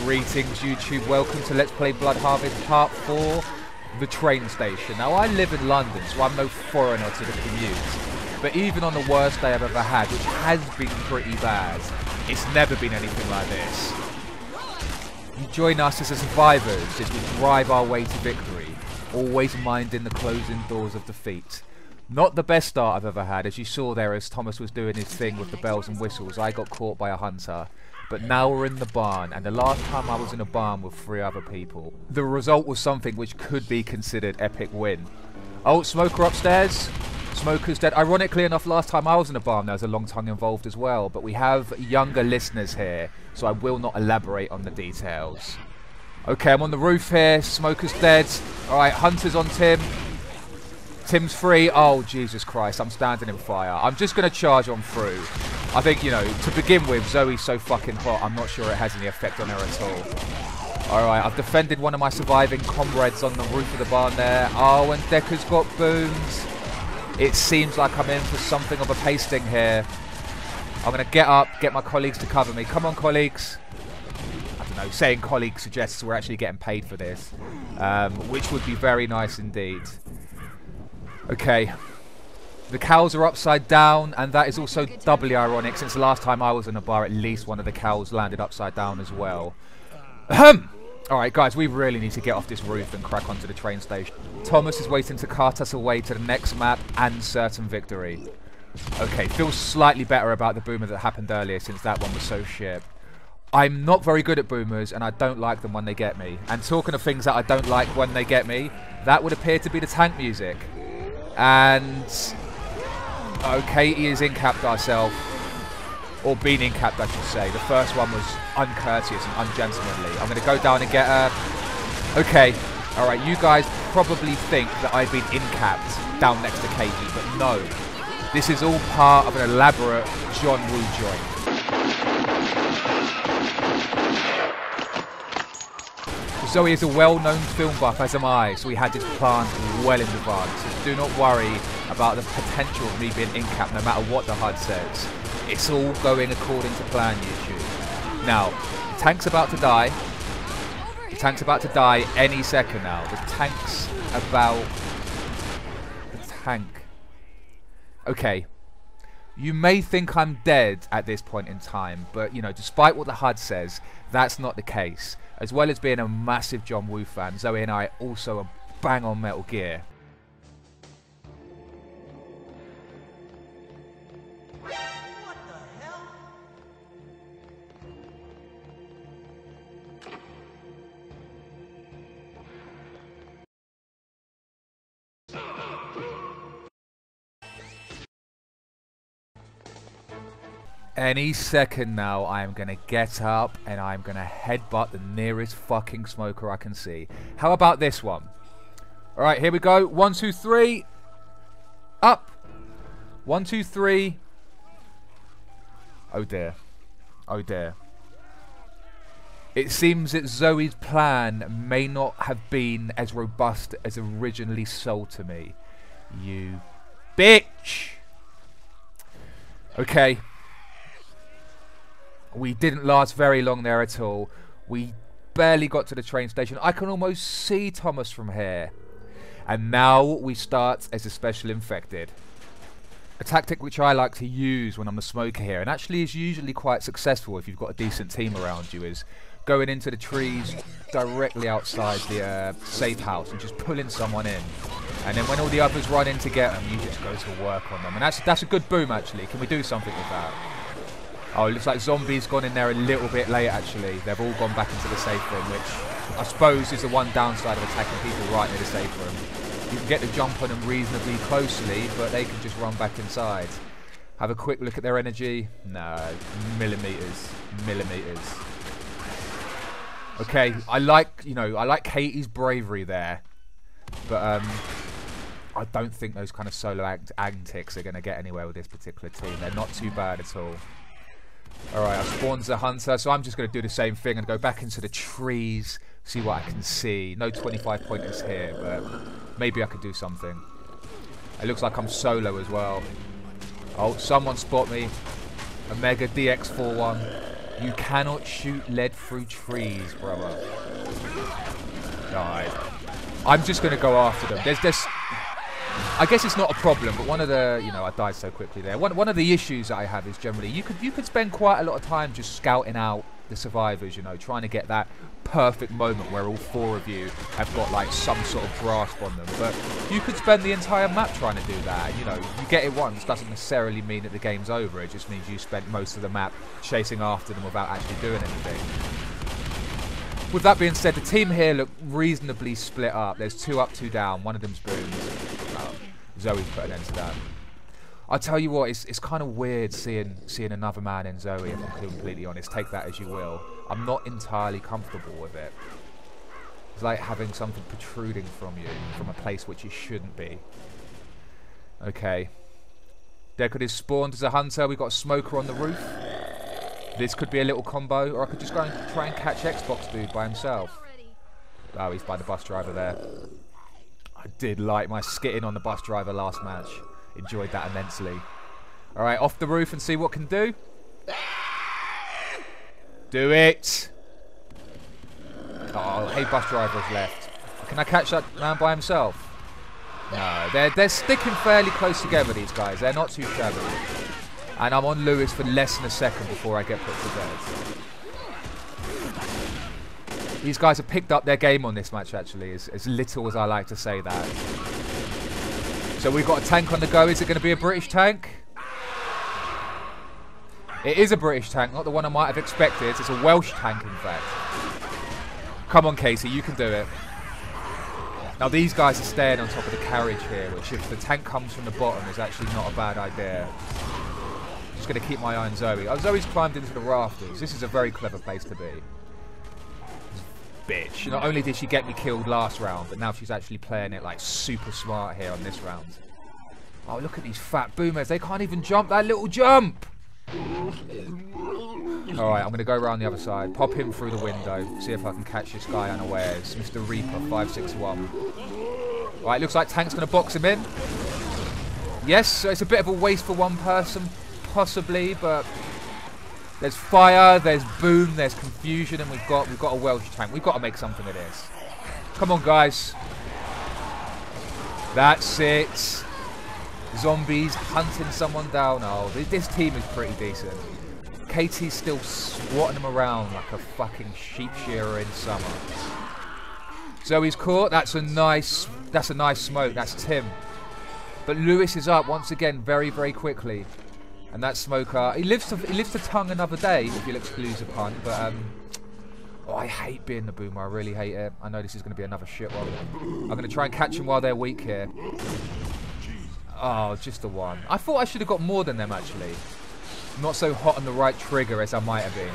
Greetings YouTube, welcome to Let's Play Blood Harvest Part 4, the train station. Now I live in London, so I'm no foreigner to the commute. But even on the worst day I've ever had, which has been pretty bad, it's never been anything like this. You join us as the survivors as we drive our way to victory, always minding the closing doors of defeat. Not the best start I've ever had, as you saw there as Thomas was doing his thing with the bells and whistles. I got caught by a hunter. But now we're in the barn, and the last time I was in a barn with 3 other people, the result was something which could be considered epic win. Oh, Smoker upstairs. Smoker's dead. Ironically enough, last time I was in a barn there was a long tongue involved as well, but we have younger listeners here, so I will not elaborate on the details. Okay, I'm on the roof here. Smoker's dead. Alright, Hunter's on Tim. Tim's free. Oh, Jesus Christ, I'm standing in fire. I'm just going to charge on through. I think, you know, to begin with, Zoe's so fucking hot, I'm not sure it has any effect on her at all. Alright, I've defended one of my surviving comrades on the roof of the barn there. Oh, and Decker's got booms. It seems like I'm in for something of a pasting here. I'm going to get up, get my colleagues to cover me. Come on, colleagues. I don't know, saying colleagues suggests we're actually getting paid for this, which would be very nice indeed. Okay, the cows are upside down, and that is also doubly ironic since the last time I was in a bar, at least one of the cows landed upside down as well. Ahem! Alright guys, we really need to get off this roof and crack onto the train station. Thomas is waiting to cart us away to the next map and certain victory. Okay, feels slightly better about the boomer that happened earlier since that one was so shit. I'm not very good at boomers, and I don't like them when they get me. And talking of things that I don't like when they get me, that would appear to be the tank music. And okay, he is in-capped ourselves, or been in-capped I should say. The first one was uncourteous and ungentlemanly. I'm going to go down and get her. Okay, alright, you guys probably think that I've been in-capped down next to Katie, but no. This is all part of an elaborate John Woo joint. Zoe is a well-known film buff, as am I, so we had this planned well in advance. So do not worry about the potential of me being in-capped, no matter what the HUD says. It's all going according to plan, YouTube. Now, the tank's about to die. The tank's about to die any second now. The tank's about... The tank. Okay. You may think I'm dead at this point in time, but, you know, despite what the HUD says, that's not the case. As well as being a massive John Woo fan, Zoe and I also are bang on Metal Gear. What the hell? Any second now, I am going to get up and I'm going to headbutt the nearest fucking smoker I can see. How about this one? Alright, here we go. 1, 2, 3. Up. 1, 2, 3. Oh dear. Oh dear. It seems that Zoe's plan may not have been as robust as originally sold to me. You bitch. Okay. We didn't last very long there at all. We barely got to the train station. I can almost see Thomas from here. And now we start as a special infected. A tactic which I like to use when I'm a smoker here, and actually is usually quite successful if you've got a decent team around you, is going into the trees directly outside the safe house and just pulling someone in. And then when all the others run in to get them, you just go to work on them. And that's a good boom, actually. Can we do something with that? Oh, it looks like Zombie's gone in there a little bit late, actually. They've all gone back into the safe room, which I suppose is the one downside of attacking people right near the safe room. You can get the jump on them reasonably closely, but they can just run back inside. Have a quick look at their energy. No, millimeters. Millimeters. Okay, I like Katie's bravery there. But, I don't think those kind of solo antics are going to get anywhere with this particular team. They're not too bad at all. Alright, I've spawned the hunter, so I'm just going to do the same thing and go back into the trees, see what I can see. No 25 pointers here, but maybe I could do something. It looks like I'm solo as well. Oh, someone spot me. Omega DX41. You cannot shoot lead through trees, brother. Alright. I'm just going to go after them. There's I guess it's not a problem, but one of the, you know, I died so quickly there. One of the issues that I have is generally you could spend quite a lot of time just scouting out the survivors, you know, trying to get that perfect moment where all 4 of you have got like some sort of grasp on them. But you could spend the entire map trying to do that. You know, you get it once doesn't necessarily mean that the game's over. It just means you spent most of the map chasing after them without actually doing anything. With that being said, the team here look reasonably split up. There's 2 up, 2 down. One of them's Booms. Zoe's put an end to that. I tell you what, it's kind of weird seeing another man in Zoe, if I'm completely honest. Take that as you will. I'm not entirely comfortable with it. It's like having something protruding from you, from a place which it shouldn't be. Okay. Deckard is spawned as a hunter. We've got a smoker on the roof. This could be a little combo, or I could just go and try and catch Xbox Dude by himself. Oh, he's by the bus driver there. I did like my skitting on the bus driver last match. Enjoyed that immensely. Alright, off the roof and see what can do. Do it! Oh, hey, bus driver's left. Can I catch that man by himself? No, they're sticking fairly close together, these guys. They're not too shabby. And I'm on Lewis for less than a second before I get put to bed. These guys have picked up their game on this match, actually, as little as I like to say that. So we've got a tank on the go. Is it going to be a British tank? It is a British tank, not the one I might have expected. It's a Welsh tank, in fact. Come on, Casey, you can do it. Now, these guys are staying on top of the carriage here, which if the tank comes from the bottom is actually not a bad idea. Just going to keep my eye on Zoe. Oh, Zoe's climbed into the rafters. This is a very clever place to be. Bitch. Not only did she get me killed last round, but now she's actually playing it like super smart here on this round. Oh, look at these fat boomers. They can't even jump that little jump. Alright, I'm going to go around the other side. Pop him through the window. See if I can catch this guy unawares. Mr. Reaper, 561. Alright, looks like Tank's going to box him in. Yes, so it's a bit of a waste for one person, possibly, but... There's fire, there's boom, there's confusion, and we've got a Welsh tank. We've got to make something of this. Come on, guys. That's it. Zombies hunting someone down. Oh, this team is pretty decent. Katie's still swatting them around like a fucking sheep shearer in summer. Zoe's caught. That's a nice smoke. That's Tim. But Lewis is up once again very, very quickly. And that smoker, he lives to tongue another day, if you'll excuse the pun. But oh, I hate being the boomer. I really hate it. I know this is going to be another shit one. I'm going to try and catch them while they're weak here. Oh, just the one. I thought I should have got more than them actually. Not so hot on the right trigger as I might have been.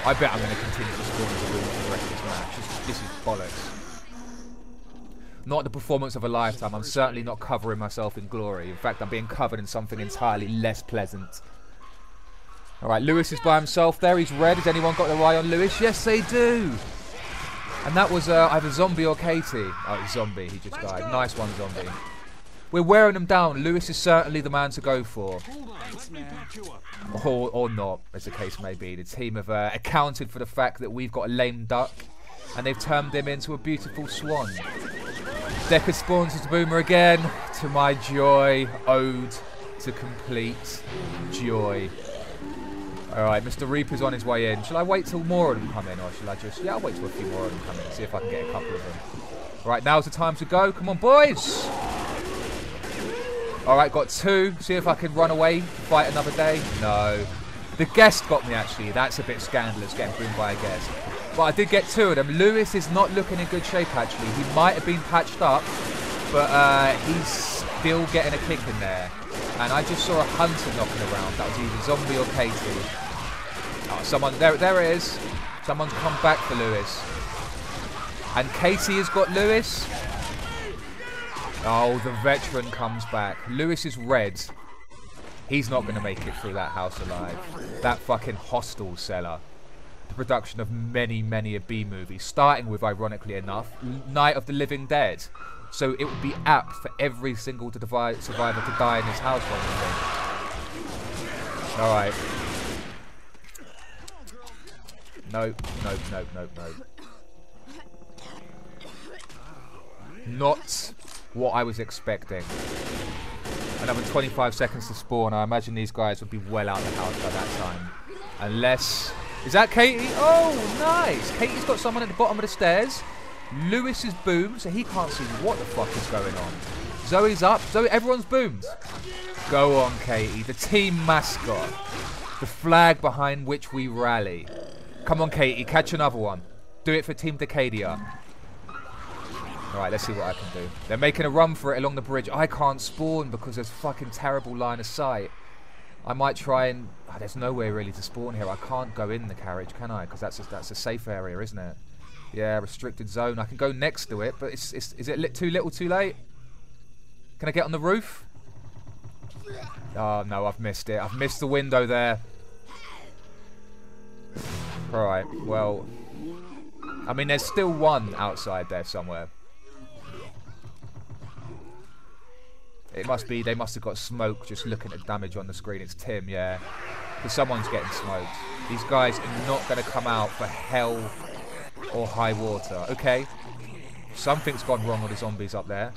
I bet I'm going to continue to spawn as a boomer for the rest of this match. This is bollocks. Not the performance of a lifetime. I'm certainly not covering myself in glory. In fact, I'm being covered in something entirely less pleasant. Alright, Lewis is by himself there. He's red. Has anyone got their eye on Lewis? Yes, they do. And that was either Zombie or Katie. Oh, it's Zombie. He just died. Nice one, Zombie. We're wearing them down. Lewis is certainly the man to go for. Or not, as the case may be. The team have accounted for the fact that we've got a lame duck. And they've turned him into a beautiful swan. Deckard spawns as a boomer again. To my joy. Ode to complete joy. Alright, Mr. Reaper's on his way in. Shall I wait till more of them come in? Or shall I just... Yeah, I'll wait till a few more of them come in and see if I can get a couple of them. Alright, now's the time to go. Come on, boys! Alright, got 2. See if I can run away, fight another day. No. The guest got me, actually. That's a bit scandalous, getting boomed by a guest. But I did get 2 of them. Lewis is not looking in good shape, actually. He might have been patched up, but he's still getting a kick in there. And I just saw a hunter knocking around. That was either Zombie or Katie. Oh, someone... There it is. Someone's come back for Lewis. And Katie has got Lewis. Oh, the veteran comes back. Lewis is red. He's not going to make it through that house alive. That fucking hostel seller. The production of many, many a B movie, starting with, ironically enough, Night of the Living Dead. So it would be apt for every single survivor to die in his house one thing. Alright. No, no, no, no, no. Not what I was expecting. Another 25 seconds to spawn. I imagine these guys would be well out of the house by that time. Unless... Is that Katie? Oh, nice. Katie's got someone at the bottom of the stairs. Lewis is boomed, so he can't see what the fuck is going on. Zoe's up. Zoe, everyone's boomed. Go on, Katie. The team mascot. The flag behind which we rally. Come on, Katie. Catch another one. Do it for Team Decadia. Alright, let's see what I can do. They're making a run for it along the bridge. I can't spawn because there's fucking terrible line of sight. I might try and... Oh, there's nowhere really to spawn here. I can't go in the carriage, can I? Because that's a safe area, isn't it? Yeah, restricted zone. I can go next to it, but is it too little too late? Can I get on the roof? Oh, no, I've missed it. I've missed the window there. Alright, well... I mean, there's still one outside there somewhere. It must be, they must have got smoke just looking at damage on the screen. It's Tim, yeah. Because someone's getting smoked. These guys are not going to come out for hell or high water. Okay. Something's gone wrong with the zombies up there.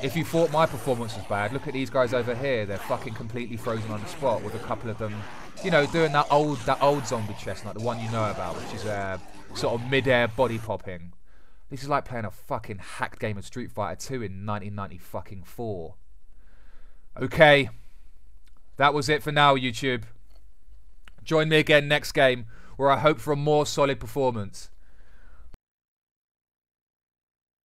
If you thought my performance was bad, look at these guys over here. They're fucking completely frozen on the spot with a couple of them, you know, doing that old zombie chestnut, the one you know about, which is sort of mid-air body popping. This is like playing a fucking hacked game of Street Fighter 2 in 1994. Okay. That was it for now, YouTube. Join me again next game, where I hope for a more solid performance.